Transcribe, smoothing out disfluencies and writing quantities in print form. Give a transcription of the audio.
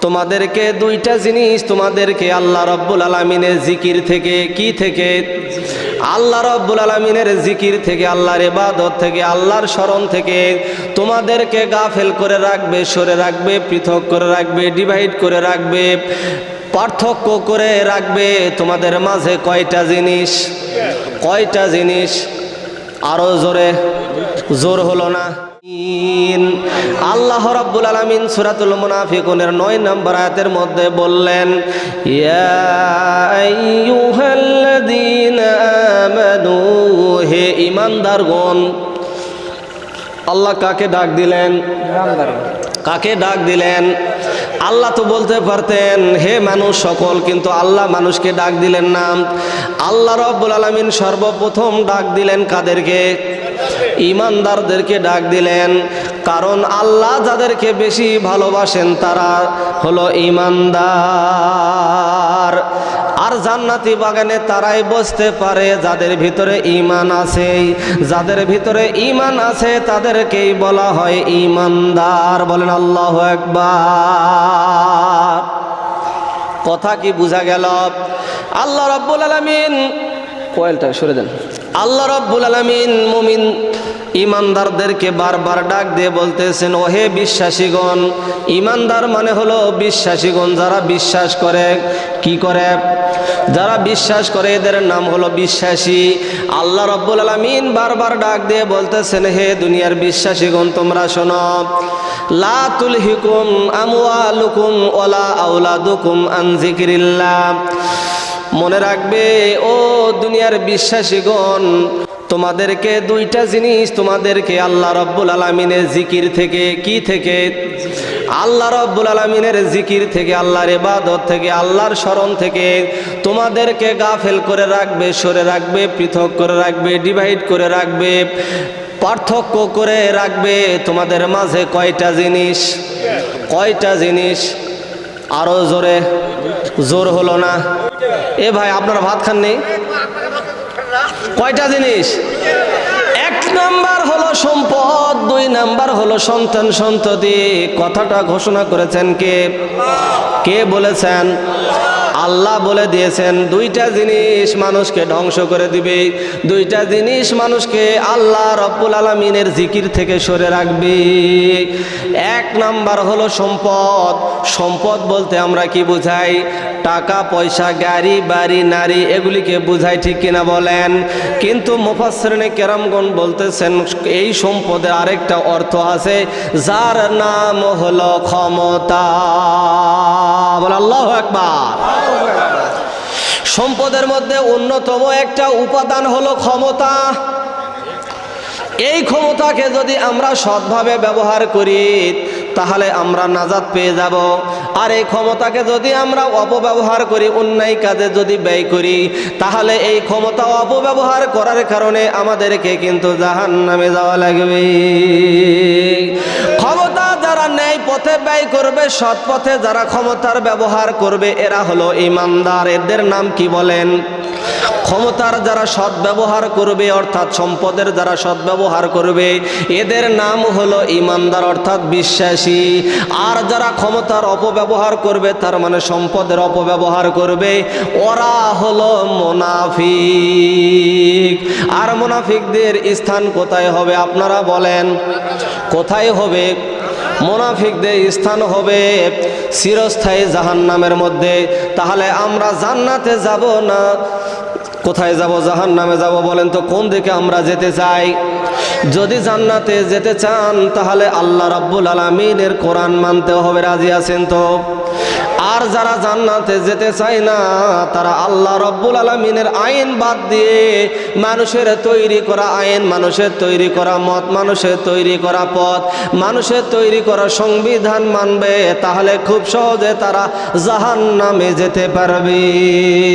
তোমাদেরকে দুইটা জিনিস তোমাদেরকে আল্লাহ রব্বুল আলামিনের জিকির থেকে, কি থেকে? আল্লাহ রব্বুল আলামিনের জিকির থেকে, আল্লাহর ইবাদত থেকে, আল্লাহর স্মরণ থেকে তোমাদেরকে গাফেল করে রাখবে, সরে রাখবে, পৃথক করে রাখবে, ডিভাইড করে রাখবে, পার্থক্য করে রাখবে তোমাদের মাঝে। কয়টা জিনিস? কয়টা জিনিস? আরো জোরে, জোর হলো না। আল্লাহ রাব্বুল আলামিন সূরাতুল মুনাফিকুনের 9 নম্বর আয়াতের মধ্যে বললেন, ইয়া আইয়ুহাল্লাযীনা আমানু, হে ঈমানদারগণ। আল্লাহ কাকে ডাক দিলেন? কাকে ডাক দিলেন? আল্লাহ তো বলতে পারতেন হে মানুষ সকল, কিন্তু আল্লাহ মানুষকে ডাক দিলেন না। আল্লাহ রাব্বুল আলামিন সর্বপ্রথম ডাক দিলেন কাদেরকে? ঈমানদারদেরকে ডাক দিলেন। কারণ আল্লাহ যাদেরকে বেশি ভালোবাসেন তারা হলো ঈমানদার। আর জান্নাতি বাগানে তারাই বসতে পারে যাদের ভিতরে ঈমান আছে। যাদের ভিতরে ঈমান আছে তাদেরকেই বলা হয় ঈমানদার। বলেন আল্লাহু আকবার। কথা কি বোঝা গেল? আল্লাহ রাব্বুল আলামিন, কোয়েলটা সরে দেন। আল্লাহ রাব্বুল আলামিন মুমিন ঈমানদারদেরকে বারবার ডাক দিয়ে বলতেছেন, ওহে বিশ্বাসীগণ। ঈমানদার মানে হলো বিশ্বাসীগণ, যারা বিশ্বাস করে। কি করে? যারা বিশ্বাস করে এদের নাম হলো বিশ্বাসী। আল্লাহ রাব্বুল আলামিন বারবার ডাক দিয়ে বলতেছেন, হে দুনিয়ার বিশ্বাসীগণ তোমরা শোনো, লা তুলহিকুম আমওয়ালুকুম ওয়ালা আওলাদুকুম আন যিকরিল্লাহ। মনে রাখবে ও দুনিয়ার বিশ্বাসীগণ, তোমাদেরকে দুইটা জিনিস তোমাদেরকে আল্লাহ রাব্বুল আলামিনের জিকির থেকে, কি থেকে? আল্লাহ রাব্বুল আলামিনের জিকির থেকে, আল্লাহর ইবাদত থেকে, আল্লাহর স্মরণ থেকে তোমাদেরকে গাফেল করে রাখবে, সরে রাখবে, পৃথক করে রাখবে, ডিভাইড করে রাখবে, পার্থক্য করে রাখবে তোমাদের মাঝে। কয়টা জিনিস? কয়টা জিনিস? আরো জোরে, জোর হলো না। এ ভাই আপনারা ভাত খাননি? কয়টা জিনিস? 1 নাম্বার হলো সম্পদ, 2 নাম্বার হলো সন্তান সন্ততি। কথাটা ঘোষণা করেছেন কে? কে বলেছেন? আল্লাহ বলে দিয়েছেন দুইটা জিনিস মানুষকে ধ্বংস করে দিবে, দুইটা জিনিস মানুষকে আল্লাহ রাব্বুল আলামিনের জিকির থেকে সরে রাখবে। 1 নাম্বার হলো সম্পদ। সম্পদ বলতে আমরা কি বুঝাই? টাকা পয়সা, গাড়ি বাড়ি, নারী, এগুলিকে বুঝাই, ঠিক কিনা বলেন? কিন্তু মুফাসসিরিনে কেরামগণ বলতেছেন এই সম্পদের আরেকটা অর্থ আছে, যার নাম হলো ক্ষমতা। বল আল্লাহু আকবার। সম্পদের মধ্যে অন্যতম একটা উপাদান হলো ক্ষমতা। এই ক্ষমতাকে যদি আমরা সৎভাবে ব্যবহার করি তাহলে আমরা নাজাত পেয়ে যাব। আর এই ক্ষমতাকে যদি আমরা অপব্যবহার করি, অন্যায় কাজে যদি ব্যয় করি, তাহলে এই ক্ষমতা অপব্যবহার করার কারণে আমাদেরকে কিন্তু জাহান্নামে যাওয়া লাগবে। ক্ষমতা যারা ন্যায় পথে ব্যয় করবে, সৎ পথে যারা ক্ষমতার ব্যবহার করবে, এরা হলো ঈমানদার। এদের নাম কি বলেন? ক্ষমতার যারা সৎ ব্যবহার করবে, অর্থাৎ সম্পদের যারা সৎ ব্যবহার করবে, এদের নাম হলো ঈমানদার, অর্থাৎ বিশ্বাসী। আর যারা ক্ষমতার অপব্যবহার করবে, তার মানে সম্পদের অপব্যবহার করবে, ওরা হলো মুনাফিক। আর মুনাফিকদের স্থান কোথায় হবে আপনারা বলেন? কোথায় হবে? মুনাফিকদের স্থান হবে চিরস্থায়ী জাহান্নামের মধ্যে। তাহলে আমরা জান্নাতে যাব না, কোথায় যাব? জাহান্নামে যাব। বলেন তো কোন দিকে আমরা যেতে চাই? যদি জান্নাতে যেতে চান তাহলে আল্লাহ রাব্বুল আলামিনের কোরআন মানতে হবে। রাজি আছেন তো? আর যারা জান্নাতে যেতে চায় না তারা আল্লাহ রাব্বুল আলামিনের আইন বাদ দিয়ে মানুষের তৈরি করা আইন, মানুষের তৈরি করা মত, মানুষের তৈরি করা পথ, মানুষের তৈরি করা সংবিধান মানবে। তাহলে খুব সহজে তারা জাহান্নামে যেতে পারবে।